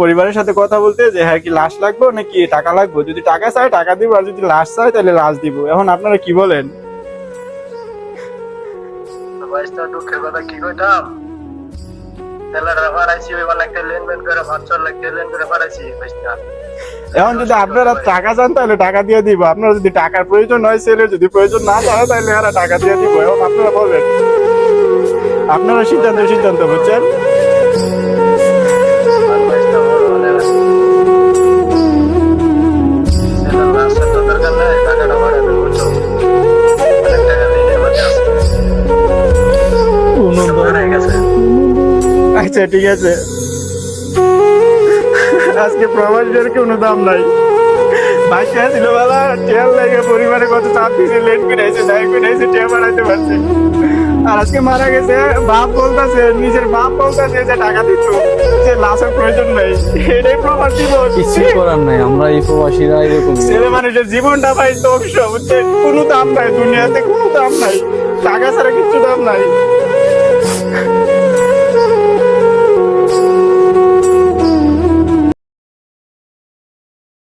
পরিবারের সাথে কথা বলতে যে হ্যাঁ কি লাশ লাগবে নাকি টাকা লাগবে, যদি টাকা চাই টাকা দিব, আর যদি লাশ চাই তাহলে লাশ দিব। এখন আপনারা কি বলেন? ভাইস্তা দুঃখের কথা কি কইতাম, তেলারা ফারাইছি ওই অনেকটা লেনদেন করে 5 লাখ লেনদেন করে ফারাইছি ভাইস্তা। এখন যদি আপনারা টাকা চান তাহলে টাকা দিয়ে দিব, আপনারা যদি টাকার প্রয়োজন হয় ছেলে, যদি প্রয়োজন না হয় তাহলে এরা টাকা দিয়ে দিব। এখন আপনারা বলেন, আপনারা সিদ্ধান্ত বুঝছেন? আর ভাইস্তা বলে তেলার লাশের তো দরকার নাই, টাকাটা বাড়াবে বুঝছো, অনেক টাকা দিলে বাজে আছে হয়ে গেছে। আচ্ছা ঠিক আছে, আজকে প্রবাসীদের কোনো দাম নাই। বাসা ছিল বেলা টেল লাগে, পরিবারে কত চাপ দিয়েছে, লেট করে আইছে, যাই করে আইছে, টেল বাড়াইতে পারছে। আর আজকে মারা গেছে, বাপ বলতেছে, নিজের বাপ বলতেছে যে টাকা দিত, যে লাশের প্রয়োজন নাই। এটাই প্রবাস জীবন, কিছু করার নাই, আমরা এই প্রবাসীরা এরকম। ছেলে মানুষের জীবনটা ভাই ধ্বংস, বুঝছে? কোনো দাম নাই দুনিয়াতে, কোনো দাম নাই, টাকা ছাড়া কিচ্ছু দাম নাই।